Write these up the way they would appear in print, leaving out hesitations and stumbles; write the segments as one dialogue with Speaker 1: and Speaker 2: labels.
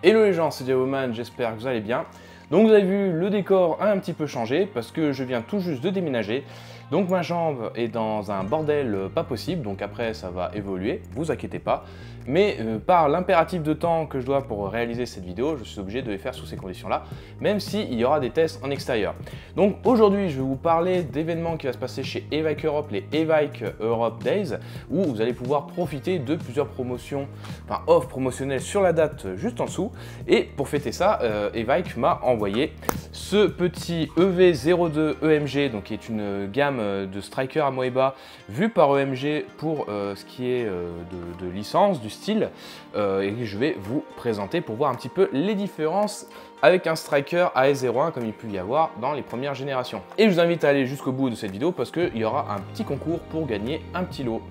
Speaker 1: Hello les gens, c'est Diaboman, j'espère que vous allez bien. Donc vous avez vu, le décor a un petit peu changé parce que je viens tout juste de déménager. Donc ma jambe est dans un bordel pas possible, donc après ça va évoluer, vous inquiétez pas. Mais par l'impératif de temps que je dois pour réaliser cette vidéo, je suis obligé de les faire sous ces conditions-là, même s'il y aura des tests en extérieur. Donc aujourd'hui, je vais vous parler d'événements qui va se passer chez Evike Europe, les Evike Europe Days, où vous allez pouvoir profiter de plusieurs promotions, enfin offres promotionnelles sur la date juste en dessous. Et pour fêter ça, Evike m'a envoyé ce petit EV02 EMG, donc qui est une gamme de striker Amoeba vue par EMG pour ce qui est de licence, du style, et que je vais vous présenter pour voir un petit peu les différences avec un striker AS01 comme il peut y avoir dans les premières générations. Et je vous invite à aller jusqu'au bout de cette vidéo parce qu'il y aura un petit concours pour gagner un petit lot.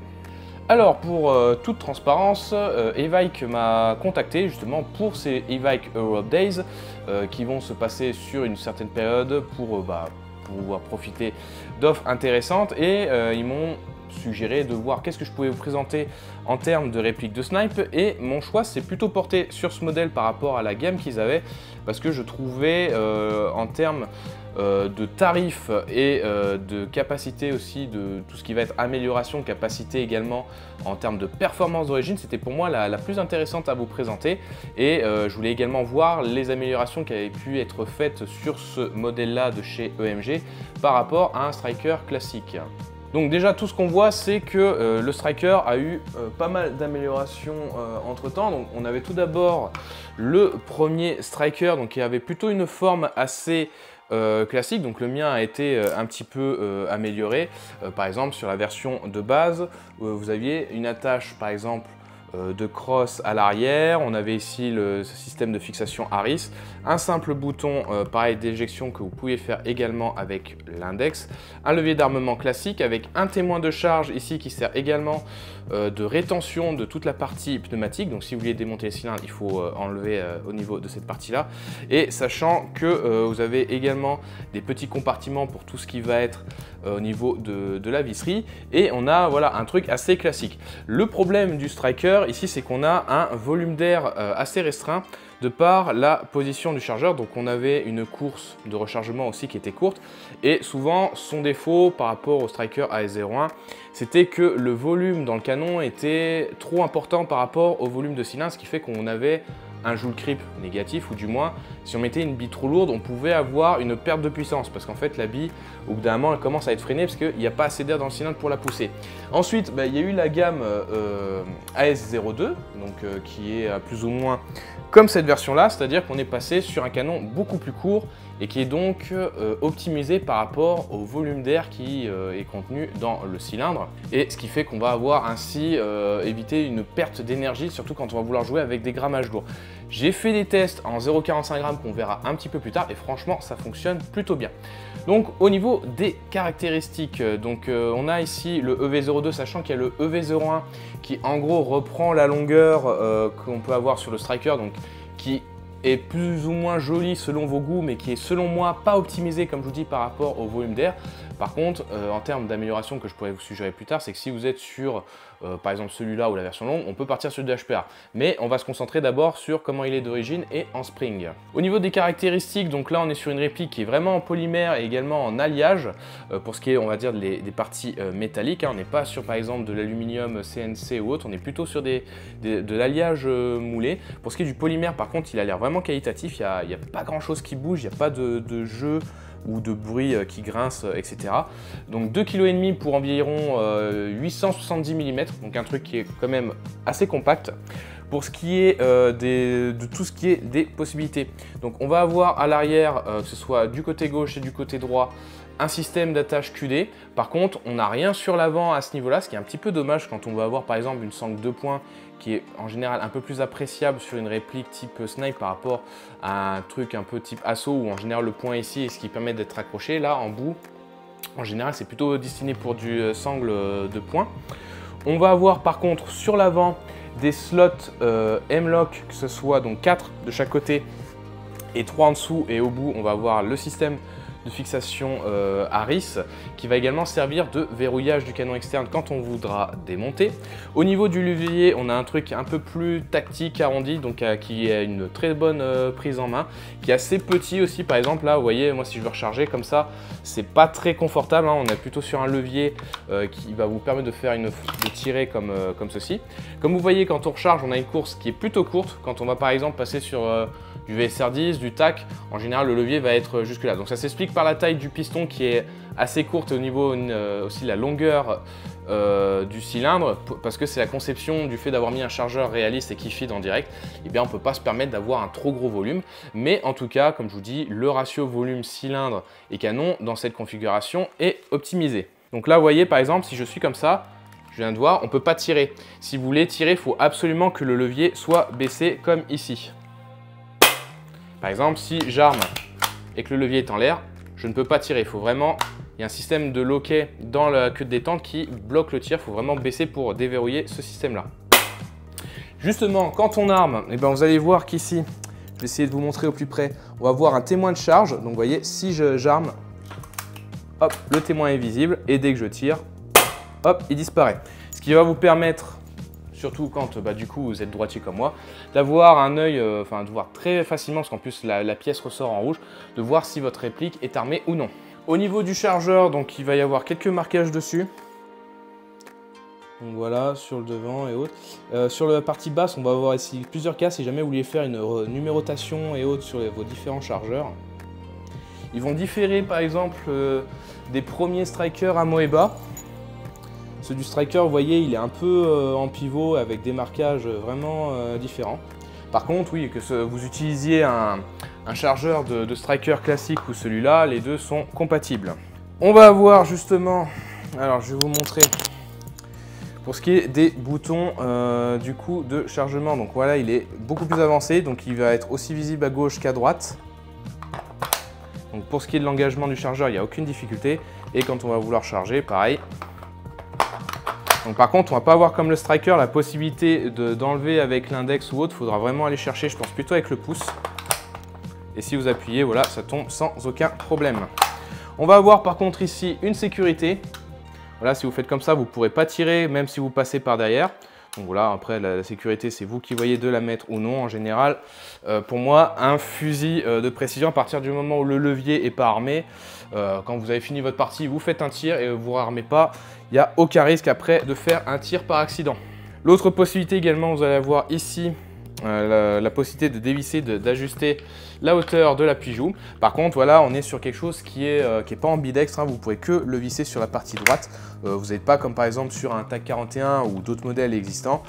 Speaker 1: Alors pour toute transparence, Evike m'a contacté justement pour ces Evike Europe Days qui vont se passer sur une certaine période pour pouvoir profiter d'offres intéressantes et ils m'ont suggéré de voir qu'est-ce que je pouvais vous présenter en termes de répliques de snipe, et mon choix s'est plutôt porté sur ce modèle par rapport à la gamme qu'ils avaient parce que je trouvais en termes de tarifs et de capacité aussi, de tout ce qui va être amélioration, capacité également en termes de performance d'origine, c'était pour moi la plus intéressante à vous présenter. Et je voulais également voir les améliorations qui avaient pu être faites sur ce modèle là de chez EMG par rapport à un striker classique. Donc déjà tout ce qu'on voit, c'est que le striker a eu pas mal d'améliorations entre temps. Donc on avait tout d'abord le premier striker donc, qui avait plutôt une forme assez classique, donc le mien a été un petit peu amélioré. Par exemple sur la version de base, vous aviez une attache par exemple de crosse à l'arrière, on avait ici le système de fixation Harris, un simple bouton pareil d'éjection que vous pouvez faire également avec l'index, un levier d'armement classique avec un témoin de charge ici qui sert également de rétention de toute la partie pneumatique. Donc si vous voulez démonter les cylindres, il faut enlever au niveau de cette partie là, et sachant que vous avez également des petits compartiments pour tout ce qui va être au niveau de la visserie, et on a voilà un truc assez classique. Le problème du striker ici, c'est qu'on a un volume d'air assez restreint de par la position du chargeur. Donc on avait une course de rechargement aussi qui était courte, et souvent son défaut par rapport au striker AS01, c'était que le volume dans le canon était trop important par rapport au volume de cylindre, ce qui fait qu'on avait un joule creep négatif, ou du moins si on mettait une bille trop lourde, on pouvait avoir une perte de puissance parce qu'en fait la bille au bout d'un moment elle commence à être freinée parce qu'il n'y a pas assez d'air dans le cylindre pour la pousser. Ensuite il y a eu la gamme AS02 donc, qui est plus ou moins comme cette version là, c'est à dire qu'on est passé sur un canon beaucoup plus court et qui est donc optimisé par rapport au volume d'air qui est contenu dans le cylindre, et ce qui fait qu'on va avoir ainsi évité une perte d'énergie, surtout quand on va vouloir jouer avec des grammages lourds. J'ai fait des tests en 0,45 g qu'on verra un petit peu plus tard et franchement ça fonctionne plutôt bien. Donc au niveau des caractéristiques, donc, on a ici le EV02, sachant qu'il y a le EV01 qui en gros reprend la longueur qu'on peut avoir sur le striker, donc qui est plus ou moins joli selon vos goûts, mais qui est selon moi pas optimisé comme je vous dis par rapport au volume d'air. Par contre, en termes d'amélioration que je pourrais vous suggérer plus tard, c'est que si vous êtes sur par exemple celui-là ou la version longue, on peut partir sur du HPR. Mais on va se concentrer d'abord sur comment il est d'origine et en spring. Au niveau des caractéristiques, donc là on est sur une réplique qui est vraiment en polymère et également en alliage pour ce qui est on va dire des parties métalliques. On n'est pas sur par exemple de l'aluminium CNC ou autre, on est plutôt sur de l'alliage moulé. Pour ce qui est du polymère par contre, il a l'air vraiment qualitatif, il n'y a pas grand chose qui bouge, il n'y a pas de jeu ou de bruit qui grince, etc. Donc 2,5 kg pour environ 870 mm, donc un truc qui est quand même assez compact. Pour ce qui est de tout ce qui est des possibilités, donc on va avoir à l'arrière, que ce soit du côté gauche et du côté droit, un système d'attache QD. Par contre, on n'a rien sur l'avant à ce niveau-là, ce qui est un petit peu dommage quand on va avoir par exemple une sangle 2 points qui est en général un peu plus appréciable sur une réplique type snipe par rapport à un truc un peu type assaut où en général le point ici est ce qui permet d'être accroché. Là en bout, en général c'est plutôt destiné pour du sangle de poing. On va avoir par contre sur l'avant des slots M-Lock, que ce soit donc 4 de chaque côté et 3 en dessous, et au bout on va avoir le système de fixation Harris qui va également servir de verrouillage du canon externe quand on voudra démonter. Au niveau du levier, on a un truc un peu plus tactique, arrondi, donc qui a une très bonne prise en main, qui est assez petit aussi. Par exemple là, vous voyez, moi si je veux recharger comme ça, c'est pas très confortable, hein. On est plutôt sur un levier qui va vous permettre de tirer comme ceci. Comme vous voyez, quand on recharge, on a une course qui est plutôt courte. Quand on va par exemple passer sur du VSR10, du TAC, en général le levier va être jusque là. Donc ça s'explique par la taille du piston qui est assez courte, et au niveau aussi la longueur du cylindre, parce que c'est la conception du fait d'avoir mis un chargeur réaliste et qui feed en direct. Et bien on ne peut pas se permettre d'avoir un trop gros volume, mais en tout cas, comme je vous dis, le ratio volume cylindre et canon dans cette configuration est optimisé. Donc là, vous voyez par exemple, si je suis comme ça, je viens de voir, on ne peut pas tirer. Si vous voulez tirer, il faut absolument que le levier soit baissé comme ici. Par exemple, si j'arme et que le levier est en l'air, je ne peux pas tirer. Il faut vraiment, il y a un système de loquet dans la queue de détente qui bloque le tir. Il faut vraiment baisser pour déverrouiller ce système-là. Justement, quand on arme, eh ben, vous allez voir qu'ici, je vais essayer de vous montrer au plus près, on va voir un témoin de charge. Donc vous voyez, si j'arme, hop, le témoin est visible et dès que je tire, hop, il disparaît. Ce qui va vous permettre, surtout quand du coup vous êtes droitier comme moi, d'avoir un œil, de voir très facilement, parce qu'en plus la pièce ressort en rouge, de voir si votre réplique est armée ou non. Au niveau du chargeur, donc il va y avoir quelques marquages dessus. Donc voilà, sur le devant et autres. Sur la partie basse, on va avoir ici plusieurs cas si jamais vous voulez faire une numérotation et autres sur vos différents chargeurs. Ils vont différer par exemple des premiers strikers à Moeba. Ceux du striker, vous voyez, il est un peu en pivot avec des marquages vraiment différents. Par contre, oui, que vous utilisiez un chargeur de striker classique ou celui-là, les deux sont compatibles. On va avoir justement, alors je vais vous montrer pour ce qui est des boutons du coup de chargement. Donc voilà, il est beaucoup plus avancé, donc il va être aussi visible à gauche qu'à droite. Donc pour ce qui est de l'engagement du chargeur, il n'y a aucune difficulté. Et quand on va vouloir charger, pareil. Donc par contre, on ne va pas avoir comme le striker la possibilité d'enlever avec l'index ou autre. Il faudra vraiment aller chercher, je pense plutôt avec le pouce. Et si vous appuyez, voilà, ça tombe sans aucun problème. On va avoir par contre ici une sécurité. Voilà, si vous faites comme ça, vous ne pourrez pas tirer même si vous passez par derrière. Donc voilà, après la sécurité, c'est vous qui voyez de la mettre ou non en général. Pour moi, un fusil de précision, à partir du moment où le levier n'est pas armé, quand vous avez fini votre partie, vous faites un tir et vous ne réarmez pas, il n'y a aucun risque après de faire un tir par accident. L'autre possibilité également, vous allez avoir ici la possibilité de dévisser, d'ajuster la hauteur de l'appui-joue. Par contre, voilà, on est sur quelque chose qui est pas ambidextre, hein. Vous ne pourrez que le visser sur la partie droite. Vous n'êtes pas comme par exemple sur un TAC 41 ou d'autres modèles existants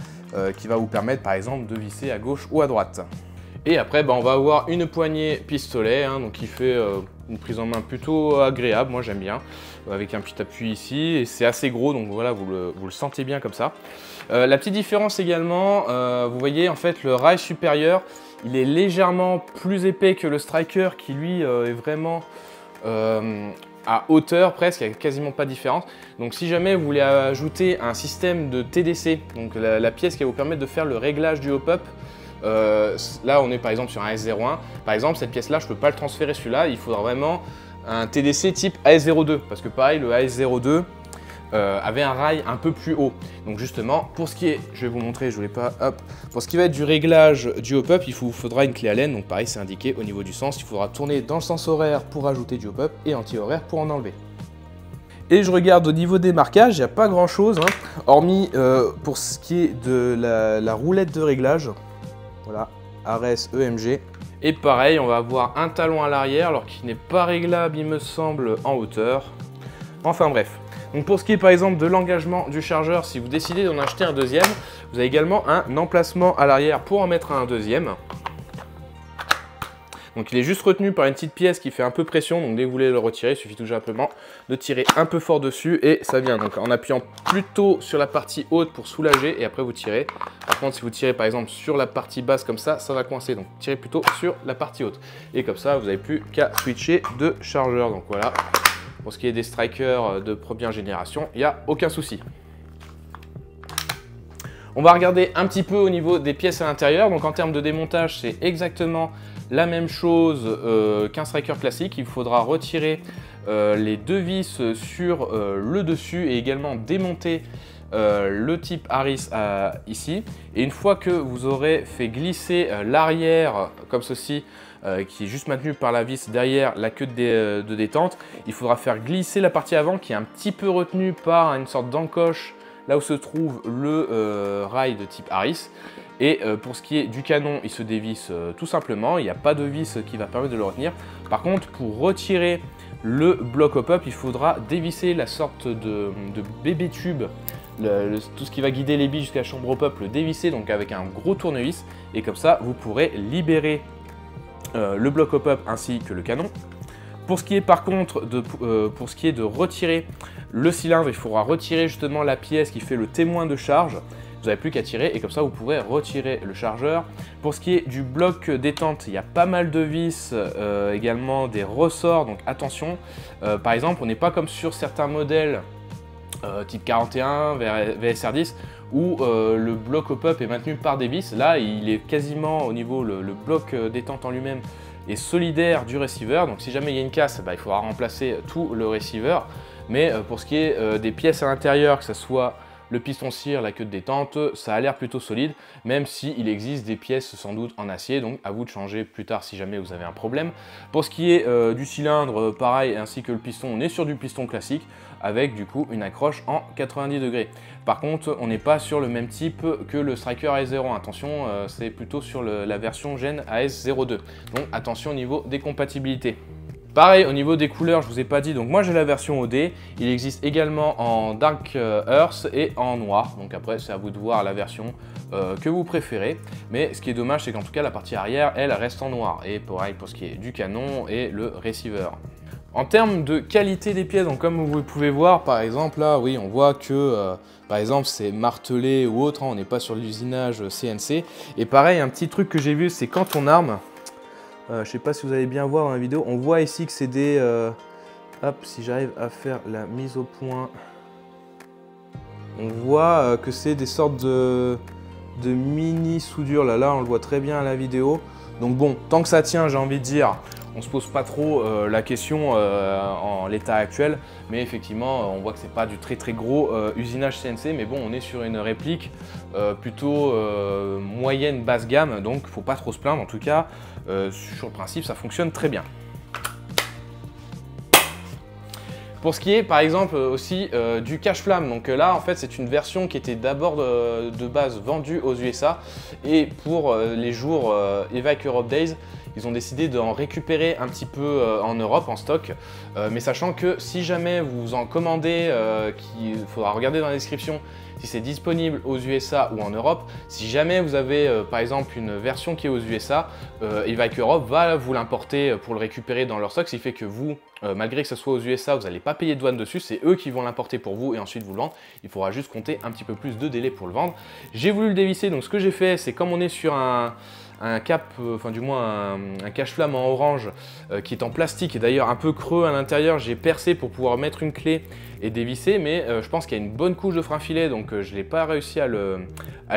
Speaker 1: qui va vous permettre par exemple de visser à gauche ou à droite. Et après, on va avoir une poignée pistolet, hein, donc qui fait une prise en main plutôt agréable, moi j'aime bien, avec un petit appui ici, et c'est assez gros, donc voilà, vous le sentez bien comme ça. La petite différence également, vous voyez en fait le rail supérieur, il est légèrement plus épais que le striker qui lui est vraiment à hauteur presque, il n'y a quasiment pas de différence. Donc si jamais vous voulez ajouter un système de TDC, donc la pièce qui va vous permettre de faire le réglage du hop-up, là on est par exemple sur un S01, par exemple cette pièce là je ne peux pas le transférer celui-là, il faudra vraiment un TDC type AS02 parce que pareil le AS02 avait un rail un peu plus haut. Donc justement pour ce qui est, je vais vous montrer, je voulais pas, hop, pour ce qui va être du réglage du hop-up, il vous faudra une clé Allen, donc pareil c'est indiqué au niveau du sens, il faudra tourner dans le sens horaire pour ajouter du hop-up et anti-horaire pour en enlever. Et je regarde au niveau des marquages, il n'y a pas grand chose, hein, hormis pour ce qui est de la roulette de réglage. Voilà, Ares EMG. Et pareil, on va avoir un talon à l'arrière, alors qu'il n'est pas réglable, il me semble, en hauteur. Enfin bref. Donc pour ce qui est par exemple de l'engagement du chargeur, si vous décidez d'en acheter un deuxième, vous avez également un emplacement à l'arrière pour en mettre un deuxième. Donc il est juste retenu par une petite pièce qui fait un peu pression, donc dès que vous voulez le retirer, il suffit tout simplement de tirer un peu fort dessus et ça vient. Donc en appuyant plutôt sur la partie haute pour soulager et après vous tirez. Par contre si vous tirez par exemple sur la partie basse comme ça va coincer, donc tirez plutôt sur la partie haute. Et comme ça vous n'avez plus qu'à switcher de chargeur. Donc voilà, pour ce qui est des strikers de première génération, il n'y a aucun souci. On va regarder un petit peu au niveau des pièces à l'intérieur. Donc en termes de démontage, c'est exactement la même chose qu'un striker classique. Il faudra retirer les deux vis sur le dessus et également démonter le type Harris ici. Et une fois que vous aurez fait glisser l'arrière comme ceci, qui est juste maintenu par la vis derrière la queue de détente, il faudra faire glisser la partie avant qui est un petit peu retenue par une sorte d'encoche là où se trouve le rail de type Harris. Et pour ce qui est du canon, il se dévisse tout simplement, il n'y a pas de vis qui va permettre de le retenir. Par contre, pour retirer le bloc hop-up, il faudra dévisser la sorte de bébé tube, tout ce qui va guider les billes jusqu'à la chambre hop-up, le dévisser donc avec un gros tournevis. Et comme ça, vous pourrez libérer le bloc hop-up ainsi que le canon. Pour ce qui est par contre de retirer le cylindre, il faudra retirer justement la pièce qui fait le témoin de charge. Vous n'avez plus qu'à tirer et comme ça vous pourrez retirer le chargeur. Pour ce qui est du bloc détente, il y a pas mal de vis, également des ressorts, donc attention. Par exemple, on n'est pas comme sur certains modèles type 41, VSR10, où le bloc hop-up est maintenu par des vis. Là, il est quasiment au niveau, le bloc détente en lui-même est solidaire du receiver. Donc si jamais il y a une casse, il faudra remplacer tout le receiver. Mais pour ce qui est des pièces à l'intérieur, que ce soit le piston cire, la queue de détente, ça a l'air plutôt solide, même s'il existe des pièces sans doute en acier, donc à vous de changer plus tard si jamais vous avez un problème. Pour ce qui est du cylindre, pareil, ainsi que le piston, on est sur du piston classique, avec du coup une accroche en 90 degrés. Par contre, on n'est pas sur le même type que le Striker AS01, attention, c'est plutôt sur la version Gen AS02, donc attention au niveau des compatibilités. Pareil, au niveau des couleurs, je ne vous ai pas dit, donc moi j'ai la version OD, il existe également en Dark Earth et en noir, donc après c'est à vous de voir la version que vous préférez, mais ce qui est dommage c'est qu'en tout cas la partie arrière, elle reste en noir, et pareil pour ce qui est du canon et le receiver. En termes de qualité des pièces, donc comme vous pouvez voir, par exemple là, oui, on voit que par exemple c'est martelé ou autre, hein, on n'est pas sur l'usinage CNC, et pareil, un petit truc que j'ai vu, c'est quand on arme, je ne sais pas si vous allez bien voir dans la vidéo, on voit ici que c'est des... hop, si j'arrive à faire la mise au point, on voit que c'est des sortes de mini soudures. Là, on le voit très bien à la vidéo. Donc bon, tant que ça tient, j'ai envie de dire, on se pose pas trop la question en l'état actuel. Mais effectivement, on voit que c'est pas du très gros usinage CNC. Mais bon, on est sur une réplique plutôt moyenne basse gamme. Donc, faut pas trop se plaindre. En tout cas, sur le principe, ça fonctionne très bien. Pour ce qui est par exemple aussi du cache-flamme, donc là en fait c'est une version qui était d'abord de base vendue aux USA et pour les jours Evac Europe Days, ils ont décidé d'en récupérer un petit peu en Europe en stock, mais sachant que si jamais vous en commandez, il faudra regarder dans la description si c'est disponible aux USA ou en Europe. Si jamais vous avez par exemple une version qui est aux USA, Evac Europe va vous l'importer pour le récupérer dans leur stock, ce qui fait que vous, malgré que ce soit aux USA, vous n'allez pas payer de douane dessus, c'est eux qui vont l'importer pour vous et ensuite vous le vendre. Il faudra juste compter un petit peu plus de délai pour le vendre. J'ai voulu le dévisser, donc ce que j'ai fait, c'est comme on est sur un cap, enfin du moins un cache-flamme en orange qui est en plastique et d'ailleurs un peu creux à l'intérieur, j'ai percé pour pouvoir mettre une clé et dévisser, mais je pense qu'il y a une bonne couche de frein filet, donc je n'ai pas réussi à le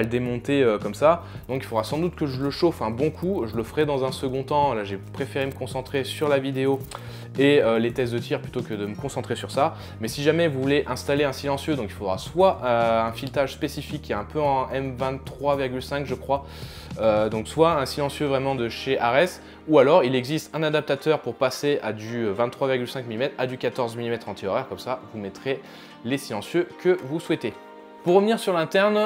Speaker 1: démonter comme ça. Donc il faudra sans doute que je le chauffe un bon coup, je le ferai dans un second temps. Là j'ai préféré me concentrer sur la vidéo et les tests de tir plutôt que de me concentrer sur ça. Mais si jamais vous voulez installer un silencieux, donc il faudra soit un filetage spécifique qui est un peu en M23,5 je crois, donc soit un silencieux vraiment de chez Ares, ou alors il existe un adaptateur pour passer à du 23,5 mm à du 14 mm anti-horaire, comme ça vous mettrez les silencieux que vous souhaitez. Pour revenir sur l'interne,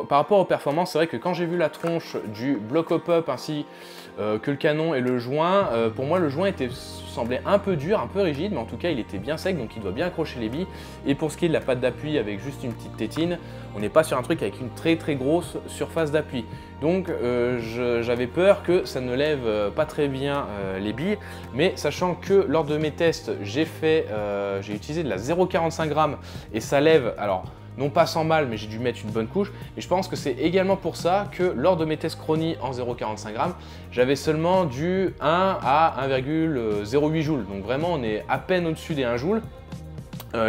Speaker 1: par rapport aux performances, c'est vrai que quand j'ai vu la tronche du bloc hop-up ainsi que le canon et le joint, pour moi le joint semblait un peu dur, un peu rigide, mais en tout cas il était bien sec, donc il doit bien accrocher les billes. Et pour ce qui est de la patte d'appui avec juste une petite tétine, on n'est pas sur un truc avec une très grosse surface d'appui. Donc j'avais peur que ça ne lève pas très bien les billes, mais sachant que lors de mes tests, j'ai utilisé de la 0,45 g et ça lève, alors non pas sans mal, mais j'ai dû mettre une bonne couche. Et je pense que c'est également pour ça que lors de mes tests chronie en 0,45 g, j'avais seulement du 1 à 1,08 joules. Donc vraiment, on est à peine au-dessus des 1 joule.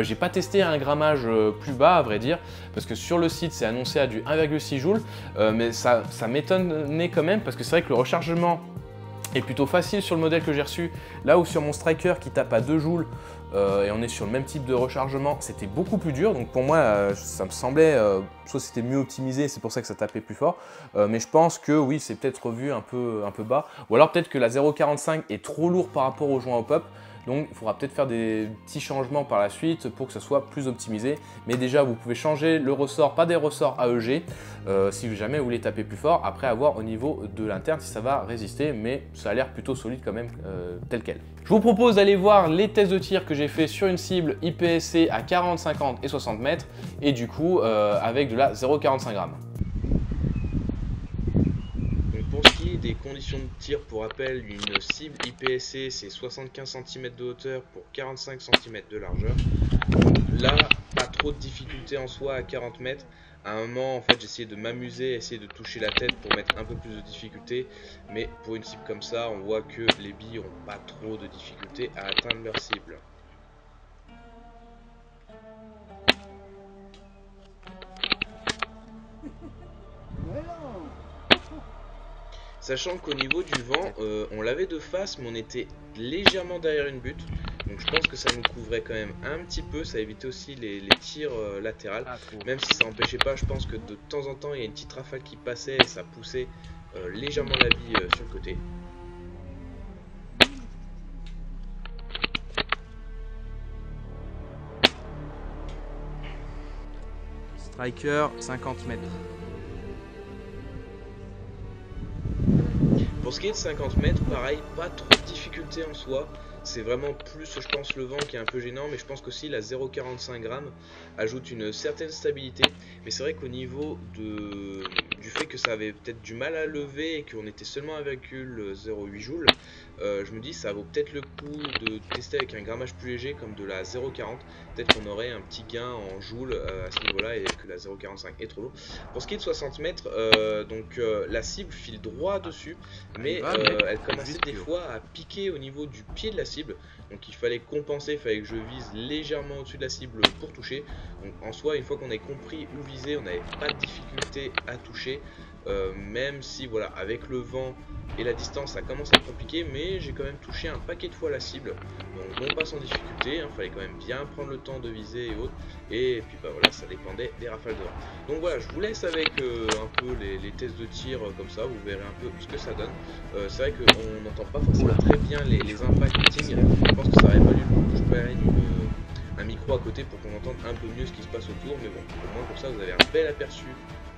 Speaker 1: J'ai pas testé un grammage plus bas à vrai dire, parce que sur le site c'est annoncé à du 1,6 joules, mais ça m'étonnait quand même, parce que c'est vrai que le rechargement est plutôt facile sur le modèle que j'ai reçu, là où sur mon Striker qui tape à 2 joules, et on est sur le même type de rechargement, c'était beaucoup plus dur. Donc pour moi, ça me semblait, soit c'était mieux optimisé, c'est pour ça que ça tapait plus fort, mais je pense que oui, c'est peut-être revu un peu bas, ou alors peut-être que la 0,45 est trop lourd par rapport au joint hop-up. Donc il faudra peut-être faire des petits changements par la suite pour que ça soit plus optimisé. Mais déjà, vous pouvez changer le ressort, pas des ressorts AEG, si jamais vous voulez taper plus fort. Après, à voir au niveau de l'interne si ça va résister, mais ça a l'air plutôt solide quand même, tel quel. Je vous propose d'aller voir les tests de tir que j'ai fait sur une cible IPSC à 40, 50 et 60 mètres, et du coup avec de la 0,45 g.
Speaker 2: Pour ce qui est des conditions de tir, pour rappel, une cible IPSC c'est 75 cm de hauteur pour 45 cm de largeur. Là, pas trop de difficulté en soi à 40 mètres. À un moment, en fait, j'essayais de m'amuser, essayer de toucher la tête pour mettre un peu plus de difficulté. Mais pour une cible comme ça, on voit que les billes n'ont pas trop de difficulté à atteindre leur cible. Sachant qu'au niveau du vent, on l'avait de face, mais on était légèrement derrière une butte. Donc je pense que ça nous couvrait quand même un petit peu, ça évitait aussi les tirs latérales. Même si ça n'empêchait pas, je pense que de temps en temps, il y a une petite rafale qui passait et ça poussait légèrement la bille sur le côté.
Speaker 1: Striker, 50 mètres.
Speaker 2: Pour ce qui est de 50 mètres, pareil, pas trop de difficulté en soi. C'est vraiment plus, je pense, le vent qui est un peu gênant, mais je pense qu'aussi la 0,45 g ajoute une certaine stabilité. Mais c'est vrai qu'au niveau du fait que ça avait peut-être du mal à lever et qu'on était seulement à 0,08 joules, je me dis ça vaut peut-être le coup de tester avec un grammage plus léger comme de la 0,40. Peut-être qu'on aurait un petit gain en joules à ce niveau-là et que la 0,45 est trop lourd. Pour ce qui est de 60 mètres, la cible file droit dessus, mais elle commençait des fois à piquer au niveau du pied de la cible. Donc il fallait compenser, il fallait que je vise légèrement au-dessus de la cible pour toucher. Donc en soi, une fois qu'on a compris où viser, on n'avait pas de difficulté à toucher. Même si voilà, avec le vent et la distance ça commence à être compliqué, mais j'ai quand même touché un paquet de fois la cible, donc non pas sans difficulté, hein, fallait quand même bien prendre le temps de viser et autres, et puis bah voilà, ça dépendait des rafales de vent. Donc voilà, je vous laisse avec un peu les tests de tir comme ça, vous verrez un peu ce que ça donne. C'est vrai qu'on n'entend pas forcément très bien les impacts meeting, je pense que ça aurait valu le coup que je prenne un micro à côté pour qu'on entende un peu mieux ce qui se passe autour, mais bon, au moins comme ça vous avez un bel aperçu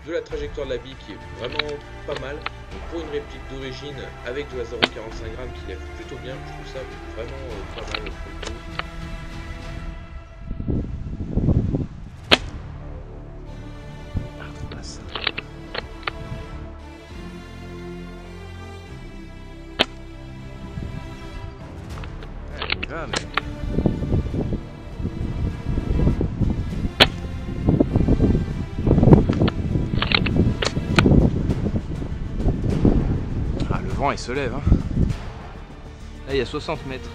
Speaker 2: de la trajectoire de la bille qui est vraiment pas mal. Donc pour une réplique d'origine avec de la 0,45 g qui lève plutôt bien, je trouve ça vraiment pas mal pour le coup.
Speaker 1: Il se lève, hein. Là il y a 60 mètres.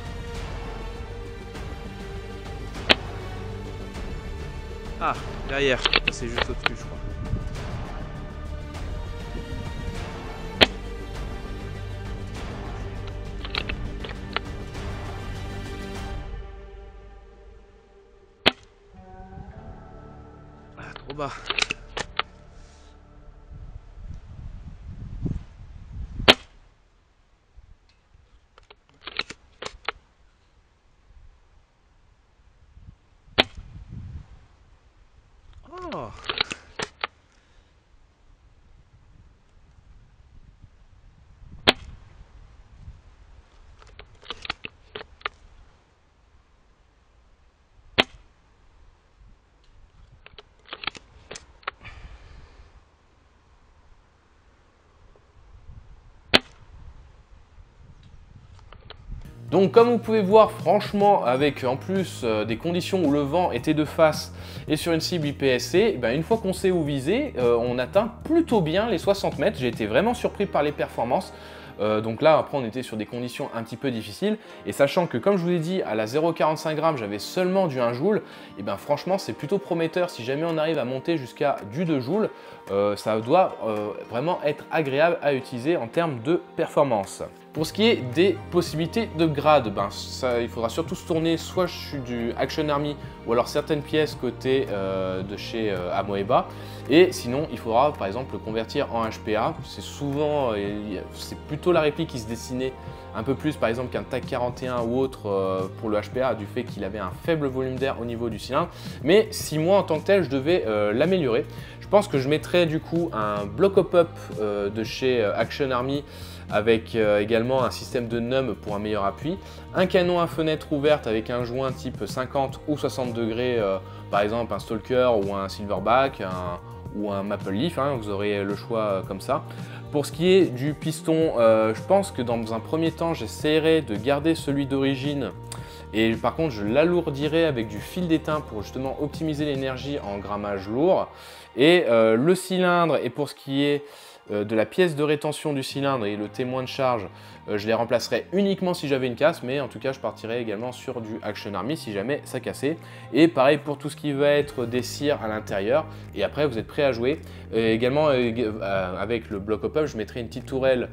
Speaker 1: Ah, derrière, c'est juste au-dessus je crois. Ah, trop bas. Oh. Donc comme vous pouvez voir, franchement, avec en plus des conditions où le vent était de face et sur une cible IPSC, ben, une fois qu'on sait où viser, on atteint plutôt bien les 60 mètres. J'ai été vraiment surpris par les performances. Donc là, après, on était sur des conditions un petit peu difficiles. Et sachant que, comme je vous l'ai dit, à la 0,45 g, j'avais seulement du 1 joule, et bien franchement, c'est plutôt prometteur. Si jamais on arrive à monter jusqu'à du 2 joules, ça doit vraiment être agréable à utiliser en termes de performance. Pour ce qui est des possibilités de grade, il faudra surtout se tourner soit sur du Action Army ou alors certaines pièces côté de chez Amoeba. Et sinon, il faudra par exemple le convertir en HPA. C'est souvent, c'est plutôt la réplique qui se dessinait un peu plus par exemple qu'un TAC 41 ou autre pour le HPA du fait qu'il avait un faible volume d'air au niveau du cylindre. Mais si moi en tant que tel je devais l'améliorer, je pense que je mettrais du coup un block up de chez Action Army avec également un système de NUM pour un meilleur appui, un canon à fenêtre ouverte avec un joint type 50 ou 60 degrés, par exemple un Stalker ou un Silverback ou un Maple Leaf, vous aurez le choix comme ça. Pour ce qui est du piston, je pense que dans un premier temps, j'essaierai de garder celui d'origine et par contre, je l'alourdirai avec du fil d'étain pour justement optimiser l'énergie en grammage lourd. Et le cylindre, et pour ce qui est de la pièce de rétention du cylindre et le témoin de charge, je les remplacerai uniquement si j'avais une casse, mais en tout cas je partirai également sur du Action Army si jamais ça cassait. Et pareil pour tout ce qui va être des cires à l'intérieur, et après vous êtes prêt à jouer. Également avec le block up, je mettrai une petite tourelle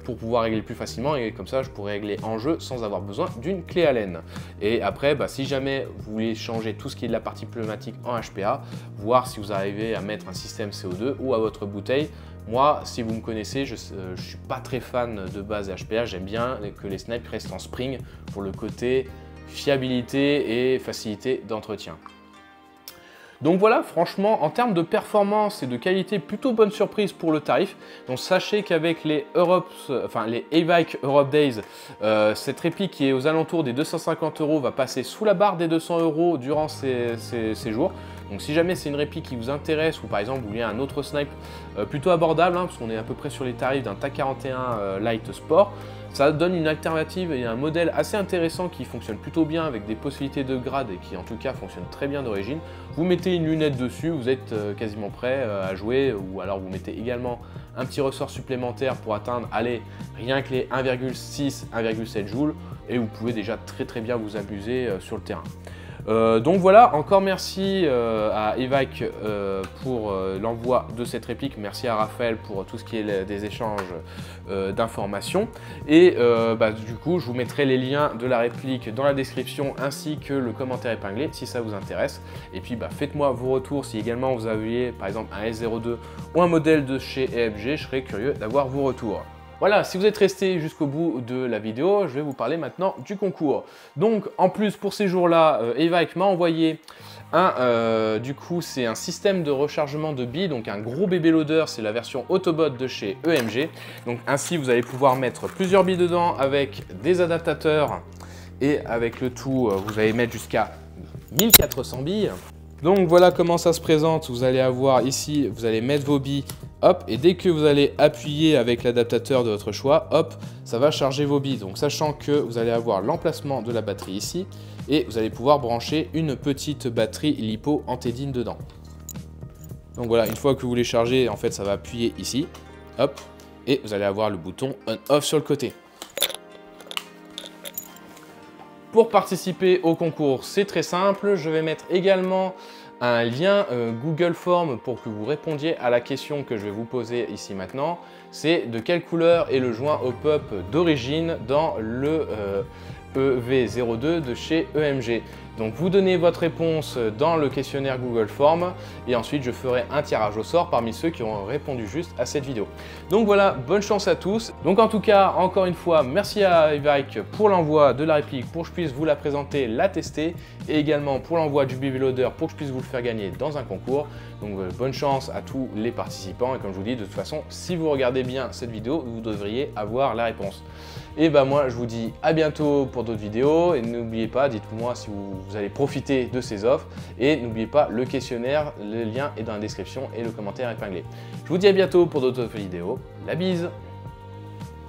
Speaker 1: pour pouvoir régler plus facilement, et comme ça je pourrai régler en jeu sans avoir besoin d'une clé Allen. Et après si jamais vous voulez changer tout ce qui est de la partie pneumatique en HPA, voir si vous arrivez à mettre un système CO2 ou à votre bouteille. Moi, si vous me connaissez, je ne suis pas très fan de base HPA, j'aime bien que les snipes restent en spring pour le côté fiabilité et facilité d'entretien. Donc voilà, franchement, en termes de performance et de qualité, plutôt bonne surprise pour le tarif. Donc sachez qu'avec les Evike Europe Days, cette réplique qui est aux alentours des 250 € va passer sous la barre des 200 € durant ces jours. Donc si jamais c'est une réplique qui vous intéresse, ou par exemple vous voulez un autre snipe plutôt abordable, parce qu'on est à peu près sur les tarifs d'un TAC 41 Light Sport, ça donne une alternative et un modèle assez intéressant qui fonctionne plutôt bien avec des possibilités de grade et qui en tout cas fonctionne très bien d'origine. Vous mettez une lunette dessus, vous êtes quasiment prêt à jouer, ou alors vous mettez également un petit ressort supplémentaire pour atteindre, allez, rien que les 1,6, 1,7 joules, et vous pouvez déjà très bien vous amuser sur le terrain. Donc voilà, encore merci à Evike pour l'envoi de cette réplique, merci à Raphaël pour tout ce qui est des échanges d'informations, et du coup je vous mettrai les liens de la réplique dans la description ainsi que le commentaire épinglé si ça vous intéresse. Et puis faites-moi vos retours si également vous aviez par exemple un S02 ou un modèle de chez EFG, je serais curieux d'avoir vos retours. Voilà, si vous êtes resté jusqu'au bout de la vidéo, je vais vous parler maintenant du concours. Donc en plus pour ces jours-là, Evike m'a envoyé du coup c'est un système de rechargement de billes, donc un gros bébé loader, c'est la version Autobot de chez EMG. Donc ainsi vous allez pouvoir mettre plusieurs billes dedans avec des adaptateurs, et avec le tout vous allez mettre jusqu'à 1400 billes. Donc voilà comment ça se présente, vous allez avoir ici, vous allez mettre vos billes, hop, et dès que vous allez appuyer avec l'adaptateur de votre choix, hop, ça va charger vos billes. Donc sachant que vous allez avoir l'emplacement de la batterie ici, et vous allez pouvoir brancher une petite batterie LiPo Antédine dedans. Donc voilà, une fois que vous les chargez, en fait ça va appuyer ici, hop, et vous allez avoir le bouton on-off sur le côté. Pour participer au concours, c'est très simple, je vais mettre également un lien Google Form pour que vous répondiez à la question que je vais vous poser ici maintenant. C'est de quelle couleur est le joint hop-up d'origine dans le EV02 de chez EMG. Donc vous donnez votre réponse dans le questionnaire Google Form et ensuite je ferai un tirage au sort parmi ceux qui auront répondu juste à cette vidéo. Donc voilà, bonne chance à tous. Donc en tout cas, encore une fois, merci à Evike pour l'envoi de la réplique pour que je puisse vous la présenter, la tester, et également pour l'envoi du BB Loader pour que je puisse vous le faire gagner dans un concours. Donc bonne chance à tous les participants, et comme je vous dis, de toute façon, si vous regardez bien cette vidéo, vous devriez avoir la réponse. Et moi je vous dis à bientôt pour d'autres vidéos, et n'oubliez pas, dites-moi si vous allez profiter de ces offres, et n'oubliez pas le questionnaire, le lien est dans la description et le commentaire épinglé. Je vous dis à bientôt pour d'autres vidéos, la bise!